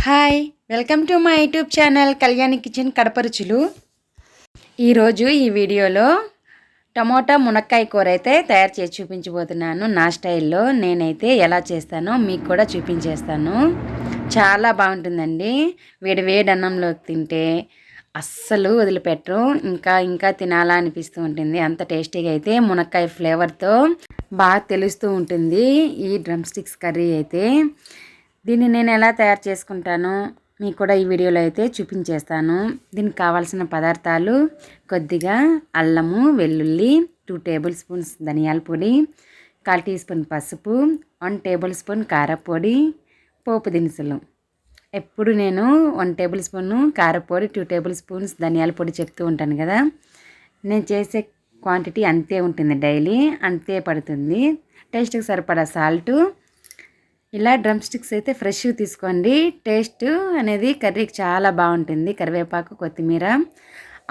Hi welcome to my YouTube channel Kalyani kitchen Kadapa రుచులు. ఈరోజు ఈ వీడియోలో టమోటా మునక్కాయ కూర అయితే తయారు చేసి చూపించబోతున్నాను. నా స్టైల్లో నేనైతే ఎలా చేస్తానో మీకు కూడా చూపించేస్తాను. చాలా బాగుంటుందండి. వేడి వేడి అన్నంలోకి తింటే అస్సలు వదిలిపెట్టరు. ఇంకా తినాలా అనిపిస్తూ ఉంటుంది. అంత టేస్టీగా అయితే మునక్కాయ ఫ్లేవర్తో బాగా తెలుస్తూ ఉంటుంది ఈ డ్రమ్ స్టిక్స్ కర్రీ అయితే. దీన్ని నేను ఎలా తయారు చేసుకుంటానో మీకు కూడా ఈ వీడియోలో అయితే చూపించేస్తాను. దీనికి కావాల్సిన పదార్థాలు కొద్దిగా అల్లము, వెల్లుల్లి, 2 టేబుల్ స్పూన్స్ ధనియాల పొడి, 1/4 టీ స్పూన్ పసుపు, 1 టేబుల్ స్పూన్ కారపొడి, పోపు దినుసులు. ఎప్పుడు నేను 1 టేబుల్ స్పూన్ కారపొడి, 2 టేబుల్ స్పూన్స్ ధనియాల పొడి చెప్తూ ఉంటాను కదా. నేను చేసే క్వాంటిటీ అంతే ఉంటుంది, డైలీ అంతే పడుతుంది. టేస్ట్కి సరిపడా సాల్టు. ఇలా డ్రమ్ స్టిక్స్ అయితే ఫ్రెష్ తీసుకోండి. టేస్ట్ అనేది కర్రీకి చాలా బాగుంటుంది. కరివేపాకు, కొత్తిమీర.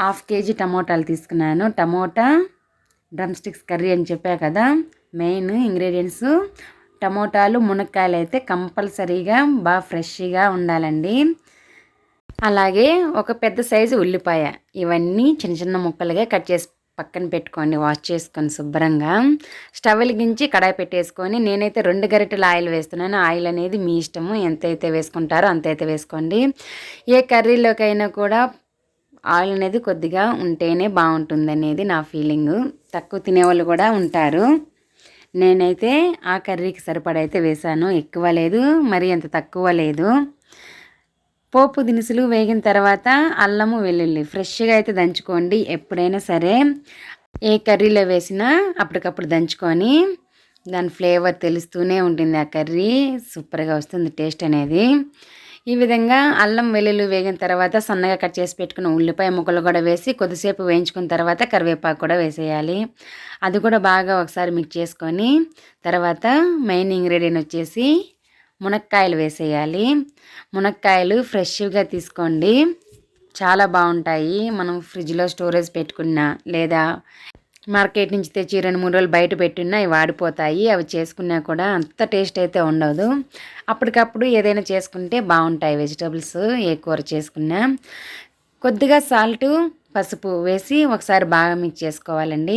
1/2 కేజీ టమోటాలు తీసుకున్నాను. టమోటా డ్రమ్ స్టిక్స్ కర్రీ అని చెప్పా కదా, మెయిన్ ఇంగ్రీడియంట్స్ టమోటాలు, మునక్కాయలు అయితే కంపల్సరీగా బాగా ఫ్రెష్గా ఉండాలండి. అలాగే ఒక పెద్ద సైజు ఉల్లిపాయ. ఇవన్నీ చిన్న చిన్న ముక్కలుగా కట్ చేసి పక్కన పెట్టుకోండి. వాష్ చేసుకొని శుభ్రంగా స్టవ్ వెలిగించి కడాయి పెట్టేసుకొని నేనైతే 2 గరిటెల ఆయిల్ వేస్తున్నాను. ఆయిల్ అనేది మీ ఇష్టము, ఎంతైతే వేసుకుంటారో అంతైతే వేసుకోండి. ఏ కర్రీలోకైనా కూడా ఆయిల్ అనేది కొద్దిగా ఉంటేనే బాగుంటుంది అనేది నా ఫీలింగు. తక్కువ తినేవాళ్ళు కూడా ఉంటారు. నేనైతే ఆ కర్రీకి సరిపడైతే వేసాను. ఎక్కువ లేదు, మరి అంత తక్కువ లేదు. పోపు దినుసులు వేగిన తర్వాత అల్లము, వెల్లుల్లి ఫ్రెష్గా అయితే దంచుకోండి. ఎప్పుడైనా సరే ఏ కర్రీలో వేసినా అప్పటికప్పుడు దంచుకొని దాని ఫ్లేవర్ తెలుస్తూనే ఉంటుంది. ఆ కర్రీ సూపర్గా వస్తుంది టేస్ట్ అనేది. ఈ విధంగా అల్లం, వెల్లుల్లి వేగిన తర్వాత సన్నగా కట్ చేసి పెట్టుకున్న ఉల్లిపాయ ముక్కలు కూడా వేసి కొద్దిసేపు వేయించుకున్న తర్వాత కరివేపాకు కూడా వేసేయాలి. అది కూడా బాగా ఒకసారి మిక్స్ చేసుకొని తర్వాత మెయిన్ ఇంగ్రీడియంట్ వచ్చేసి మునక్కాయలు వేసేయాలి. మునక్కాయలు ఫ్రెష్గా తీసుకోండి, చాలా బాగుంటాయి. మనం ఫ్రిడ్జ్లో స్టోరేజ్ పెట్టుకున్నా లేదా మార్కెట్ నుంచి తెచ్చి 2-3 రోజులు బయట పెట్టున్నా ఇవి వాడిపోతాయి. అవి చేసుకున్నా కూడా అంత టేస్ట్ అయితే ఉండదు. అప్పటికప్పుడు ఏదైనా చేసుకుంటే బాగుంటాయి వెజిటబుల్స్, ఏ కూర చేసుకున్నా. కొద్దిగా సాల్టు, పసుపు వేసి ఒకసారి బాగా మిక్స్ చేసుకోవాలండి.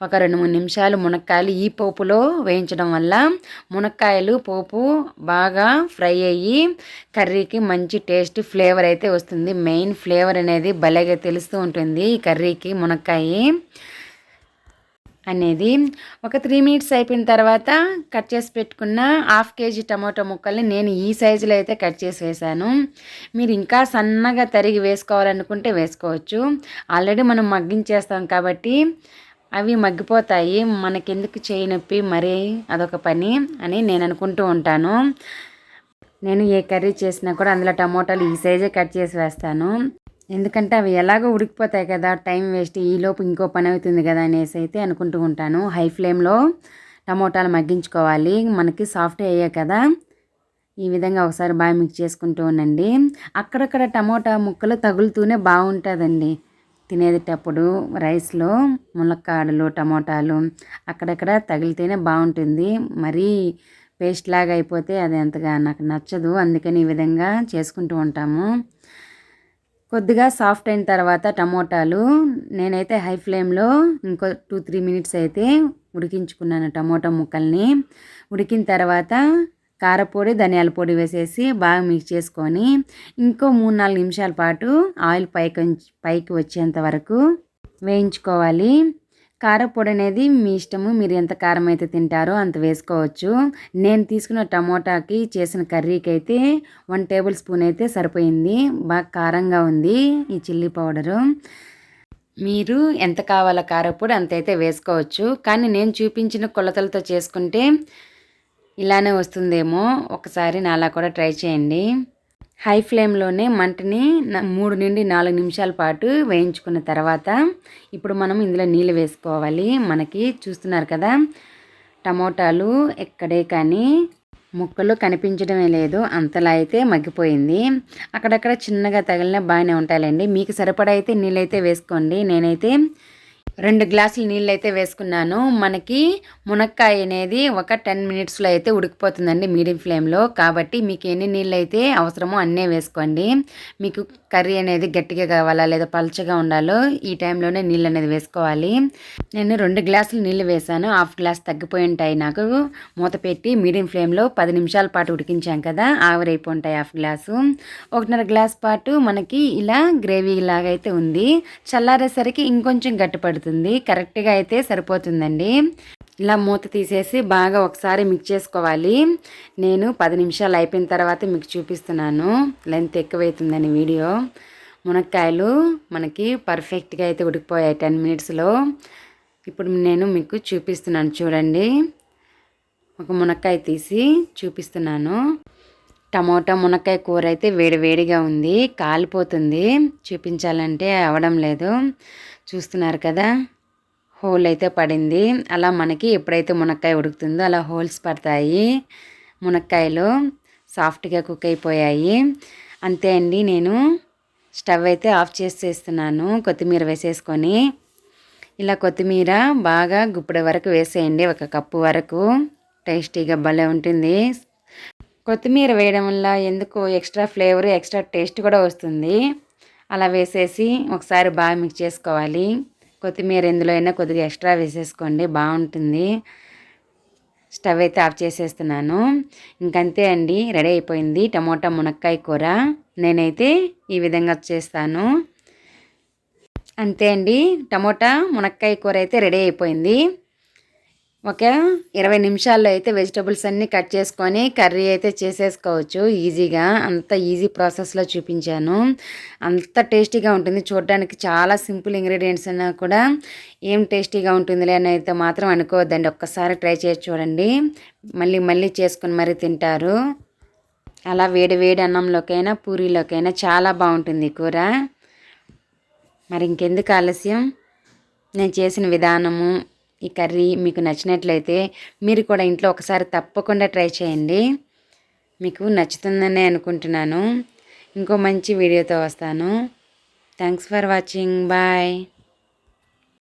ఒక 2-3 నిమిషాలు మునక్కాయలు ఈ పోపులో వేయించడం వల్ల మునక్కాయలు పోపు బాగా ఫ్రై అయ్యి కర్రీకి మంచి టేస్ట్ ఫ్లేవర్ అయితే వస్తుంది. మెయిన్ ఫ్లేవర్ అనేది భలేగా తెలుస్తూ ఉంటుంది ఈ కర్రీకి మునక్కాయ అనేది. ఒక 3 మినిట్స్ అయిపోయిన తర్వాత కట్ చేసి పెట్టుకున్న 1/2 కేజీ టమాటో ముక్కల్ని నేను ఈ సైజులో అయితే కట్ చేసి వేసాను. మీరు ఇంకా సన్నగా తరిగి వేసుకోవాలనుకుంటే వేసుకోవచ్చు. ఆల్రెడీ మనం మగ్గించేస్తాం కాబట్టి అవి మగ్గిపోతాయి. మనకెందుకు చేయి నొప్పి, మరి అదొక పని అని నేను అనుకుంటూ ఉంటాను. నేను ఏ కర్రీ చేసినా కూడా అందులో టమోటాలు ఈ సైజే కట్ చేసి వేస్తాను. ఎందుకంటే అవి ఎలాగో ఉడికిపోతాయి కదా, టైం వేస్ట్, ఈలోపు ఇంకో పని అవుతుంది కదా అనేసి అయితే అనుకుంటూ ఉంటాను. హై ఫ్లేమ్లో టమోటాలు మగ్గించుకోవాలి. మనకి సాఫ్ట్ అయ్యాయి కదా, ఈ విధంగా ఒకసారి బాగా మిక్స్ చేసుకుంటూ ఉండండి. అక్కడక్కడ టమోటా ముక్కలు తగులుతూనే బాగుంటుందండి తినేటప్పుడు. రైస్లో ములక్కాడలు, టమోటాలు అక్కడక్కడ తగిలితేనే బాగుంటుంది. మరీ పేస్ట్ లాగా అయిపోతే అది అంతగా నాకు నచ్చదు. అందుకని ఈ విధంగా చేసుకుంటూ ఉంటాము. కొద్దిగా సాఫ్ట్ అయిన తర్వాత టమోటాలు నేనైతే హై ఫ్లేమ్లో ఇంకో 2-3 మినిట్స్ అయితే ఉడికించుకున్నాను టమోటా ముక్కల్ని. ఉడికిన తర్వాత కారపొడి, ధనియాల పొడి వేసేసి బాగా మిక్స్ చేసుకొని ఇంకో 3-4 నిమిషాల పాటు ఆయిల్ పైకి వచ్చేంత వరకు వేయించుకోవాలి. కారపొడి అనేది మీ ఇష్టము, మీరు ఎంత కారం అయితే తింటారో అంత వేసుకోవచ్చు. నేను తీసుకున్న టమోటాకి చేసిన కర్రీకి అయితే 1 టేబుల్ స్పూన్ అయితే సరిపోయింది. బాగా కారంగా ఉంది ఈ చిల్లీ పౌడరు. మీరు ఎంత కావాలో కారపొడి అంతైతే వేసుకోవచ్చు. కానీ నేను చూపించిన కొలతలతో చేసుకుంటే ఇలానే వస్తుందేమో. ఒకసారి నాలా కూడా ట్రై చేయండి. హై ఫ్లేమ్లోనే మంటని 3-4 నిమిషాల పాటు వేయించుకున్న తర్వాత ఇప్పుడు మనం ఇందులో నీళ్ళు వేసుకోవాలి. మనకి చూస్తున్నారు కదా, టమోటాలు ఎక్కడే కానీ ముక్కలు కనిపించడమే లేదు, అంతలా అయితే మగ్గిపోయింది. అక్కడక్కడ చిన్నగా తగిలిన బాగానే ఉంటాయండి. మీకు సరిపడా అయితే నీళ్ళైతే వేసుకోండి. నేనైతే 2 గ్లాసుల నీళ్ళు అయితే వేసుకున్నాను. మనకి మునక్కాయ అనేది ఒక 10 మినిట్స్లో అయితే ఉడికిపోతుందండి మీడియం ఫ్లేమ్లో. కాబట్టి మీకు ఎన్ని నీళ్ళు అయితే అవసరమో అన్నే వేసుకోండి. మీకు కర్రీ అనేది గట్టిగా కావాలా లేదా పల్చగా ఉండాలో ఈ టైంలోనే నీళ్ళు అనేది వేసుకోవాలి. నేను 2 గ్లాసులు నీళ్ళు వేసాను. హాఫ్ గ్లాస్ తగ్గిపోయి ఉంటాయి నాకు. మూత పెట్టి మీడియం ఫ్లేమ్లో 10 నిమిషాల పాటు ఉడికించాం కదా, ఆవిరైపోయి ఉంటాయి హాఫ్ గ్లాసు. 1.5 గ్లాస్ పాటు మనకి ఇలా గ్రేవీ లాగా అయితే ఉంది. చల్లారేసరికి ఇంకొంచెం గట్టిపడుతుంది. కరెక్ట్గా అయితే సరిపోతుందండి. ఇలా మూత తీసేసి బాగా ఒకసారి మిక్స్ చేసుకోవాలి. నేను 10 నిమిషాలు అయిపోయిన తర్వాత మీకు చూపిస్తున్నాను, లెంత్ ఎక్కువైతుందని వీడియో. మునక్కాయలు మనకి పర్ఫెక్ట్గా అయితే ఉడికిపోయాయి 10 మినిట్స్లో. ఇప్పుడు నేను మీకు చూపిస్తున్నాను చూడండి. ఒక మునక్కాయ తీసి చూపిస్తున్నాను. టమోటా మునక్కాయ కూర అయితే వేడివేడిగా ఉంది, కాలిపోతుంది. చూపించాలంటే అవడం లేదు. చూస్తున్నారు కదా, హోల్ అయితే పడింది. అలా మనకి ఎప్పుడైతే మునక్కాయ ఉడుకుతుందో అలా హోల్స్ పడతాయి. మునక్కాయలు సాఫ్ట్గా కుక్ అయిపోయాయి. అంతే అండి, నేను స్టవ్ అయితే ఆఫ్ చేసేస్తున్నాను. కొత్తిమీర వేసేసుకొని ఇలా కొత్తిమీర బాగా గుప్పెడు వరకు వేసేయండి, ఒక కప్పు వరకు. టేస్టీగా భలే ఉంటుంది. కొత్తిమీర వేయడం వల్ల ఎందుకో ఎక్స్ట్రా ఫ్లేవర్, ఎక్స్ట్రా టేస్ట్ కూడా వస్తుంది. అలా వేసేసి ఒకసారి బాగా మిక్స్ చేసుకోవాలి. కొత్తిమీర ఎందులో అయినా కొద్దిగా ఎక్స్ట్రా వేసేసుకోండి, బాగుంటుంది. స్టవ్ అయితే ఆఫ్ చేసేస్తున్నాను. ఇంకంతే అండి, రెడీ అయిపోయింది టమోటా మునక్కాయ కూర. నేనైతే ఈ విధంగా చేస్తాను. అంతే అండి, టమోటా మునక్కాయ కూర అయితే రెడీ అయిపోయింది. ఒక 20 నిమిషాల్లో అయితే వెజిటబుల్స్ అన్నీ కట్ చేసుకొని కర్రీ అయితే చేసేసుకోవచ్చు ఈజీగా. అంత ఈజీ ప్రాసెస్లో చూపించాను. అంత టేస్టీగా ఉంటుంది. చూడడానికి చాలా సింపుల్ ఇంగ్రీడియంట్స్ అయినా కూడా ఏం టేస్టీగా ఉంటుందిలే అని అయితే మాత్రం అనుకోవద్దండి. ఒక్కసారి ట్రై చేసి చూడండి, మళ్ళీ మళ్ళీ చేసుకొని మరీ తింటారు. అలా వేడి వేడి అన్నంలోకైనా పూరీలోకైనా చాలా బాగుంటుంది కూర. మరి ఇంకెందుకు ఆలస్యం, నేను చేసిన విధానము, ఈ కర్రీ మీకు నచ్చినట్లయితే మీరు కూడా ఇంట్లో ఒకసారి తప్పకుండా ట్రై చేయండి. మీకు నచ్చుతుందని అనుకుంటున్నాను. ఇంకో మంచి వీడియోతో వస్తాను. Thanks for watching. బాయ్.